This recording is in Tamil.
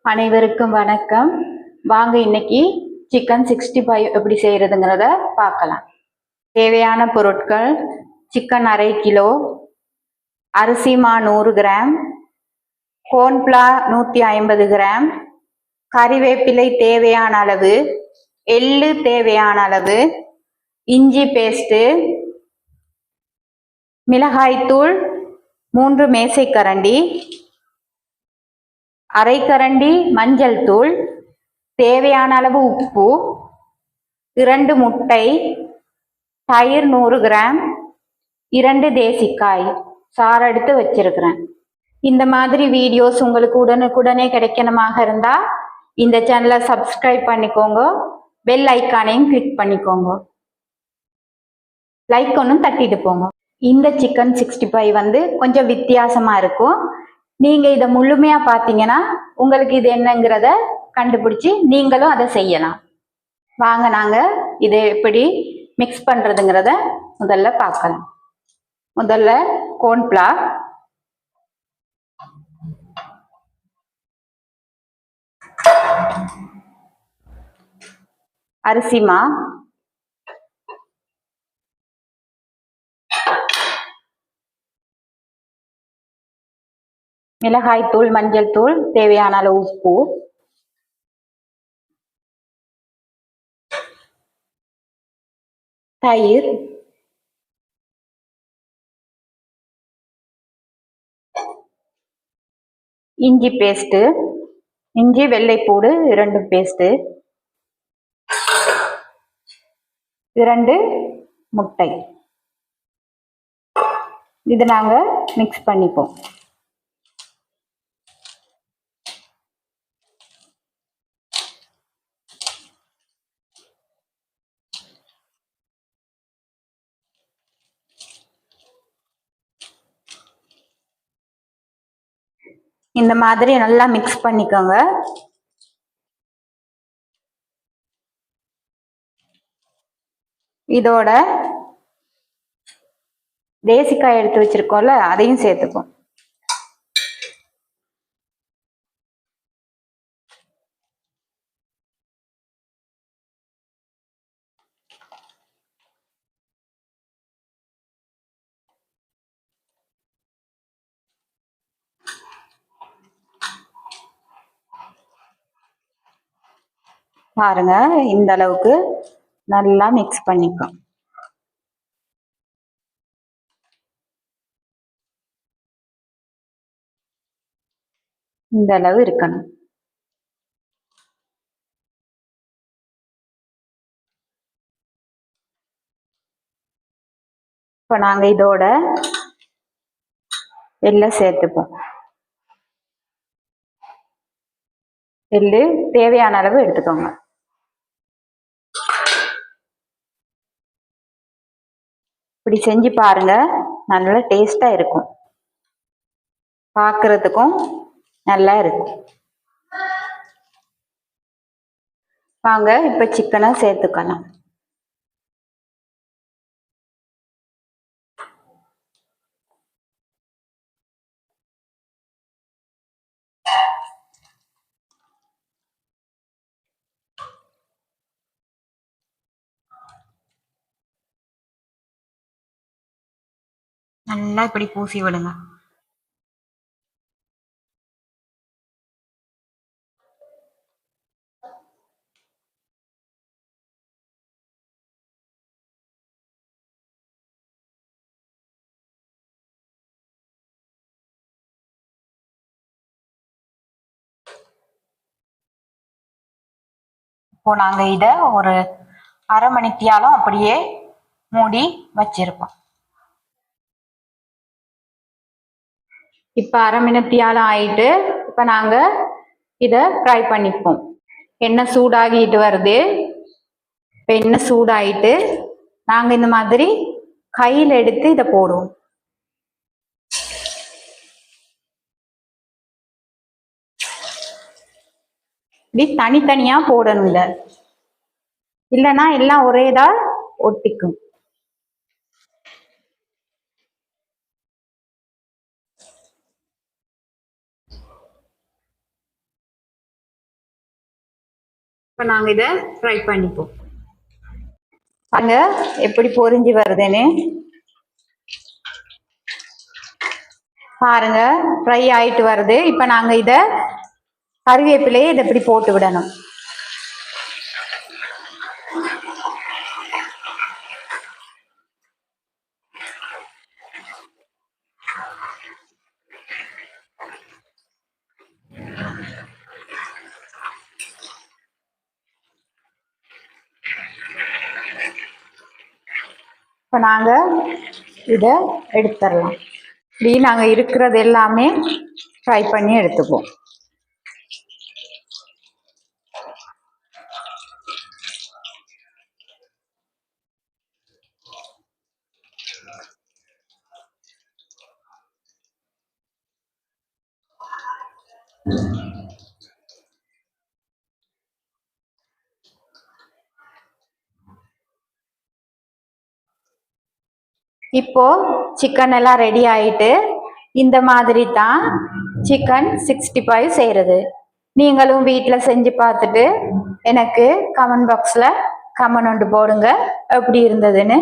அனைவருக்கும் வணக்கம். வாங்க இன்னைக்கு சிக்கன் 65 எப்படி செய்யறதுங்கிறத பார்க்கலாம். தேவையான பொருட்கள்: சிக்கன் 1/2 கிலோ, அரிசி மா 100 கிராம், கோர்ன்ஃப்ளவர் 150 கிராம், கறிவேப்பிலை தேவையான அளவு, எள்ளு தேவையான அளவு, இஞ்சி பேஸ்ட்டு, மிளகாய்த்தூள் 3 மேசைக்கரண்டி, அரைக்கரண்டி மஞ்சள் தூள், தேவையான அளவு உப்பு, 2 முட்டை, தயிர் 100 கிராம், 2 தேசிக்காய் சாறு எடுத்து வச்சிருக்கிறேன். இந்த மாதிரி வீடியோஸ் உங்களுக்கு உடனுக்குடனே கிடைக்கணுமாக இருந்தா இந்த சேனலை சப்ஸ்கிரைப் பண்ணிக்கோங்க, பெல் ஐக்கானையும் கிளிக் பண்ணிக்கோங்க, லைக் ஒன்றும் தட்டிட்டு போங்க. இந்த சிக்கன் 65 கொஞ்சம் வித்தியாசமா இருக்கும். நீங்க இதை முழுமையா பார்த்தீங்கன்னா உங்களுக்கு இது என்னங்கிறத கண்டுபிடிச்சு நீங்களும் அதை செய்யலாம். வாங்க நாங்க இதை எப்படி மிக்ஸ் பண்றதுங்கிறத முதல்ல பார்க்கலாம். முதல்ல கோர்ன்ஃப்ளவர், அரிசி மா, மிளகாய் தூள், மஞ்சள் தூள், தேவையான அளவு உப்பு, தயிர், இஞ்சி பேஸ்ட்டு, இஞ்சி வெள்ளைப்பூடு 2 பேஸ்ட்டு, 2 முட்டை. இது நாங்க மிக்ஸ் பண்ணிப்போம். இந்த மாதிரி நல்லா மிக்ஸ் பண்ணிக்கோங்க. இதோட தேசிக்காய் எடுத்து வச்சிருக்கோம்ல அதையும் சேர்த்துப்போம். பாருங்க, இந்த அளவுக்கு நல்லா மிக்ஸ் பண்ணிக்கோ. இந்த அளவு இருக்கணும். இப்ப நாங்க இதோட எள்ளை சேர்த்துப்போம். எள்ளு தேவையான அளவு எடுத்துக்கோங்க. இப்படி செஞ்சு பாருங்க, நல்ல டேஸ்டா இருக்கும், பார்க்கறதுக்கும் நல்லா இருக்கும். வாங்க இப்ப சிக்கனை சேர்த்துக்கலாம். நல்லா இப்படி பூசி விடுங்க. இப்போ நாங்க இத ஒரு அரை மணித்தியாலம் அப்படியே மூடி வச்சிருப்போம். இப்ப அரை மணித்தியாலம் ஆயிட்டு இப்ப நாங்க இத ஃப்ரை பண்ணிப்போம். எண்ணெய் சூடாகிட்டு வருது. இப்ப எண்ணெய் சூடாயிட்டு நாங்க இந்த மாதிரி கையில எடுத்து இத போடுவோம். இப்படி தனித்தனியா போடணும். இத இல்லைன்னா எல்லாம் ஒரேதா ஒட்டிக்கும். இப்போ நாங்கள் இதை ஃப்ரை பண்ணிப்போம். பாருங்க எப்படி பொரிஞ்சு வருதுன்னு. பாருங்க ஃப்ரை ஆயிட்டு வருது. இப்போ நாங்கள் இதை கறிவேப்பிலையே இதை இப்படி போட்டு விடணும். இப்போ நாங்கள் இதை எடுத்துடலாம். இப்படி நாங்கள் இருக்கிறது எல்லாமே ஃப்ரை பண்ணி எடுத்துப்போம். இப்போ சிக்கன் எல்லாம் ரெடி ஆயிட்டு இந்த மாதிரி தான் சிக்கன் 65 செய்யறது. நீங்களும் வீட்டில் செஞ்சு பார்த்துட்டு எனக்கு கமெண்ட் பாக்ஸில் கமெண்ட் ஒன்று போடுங்க எப்படி இருந்ததுன்னு.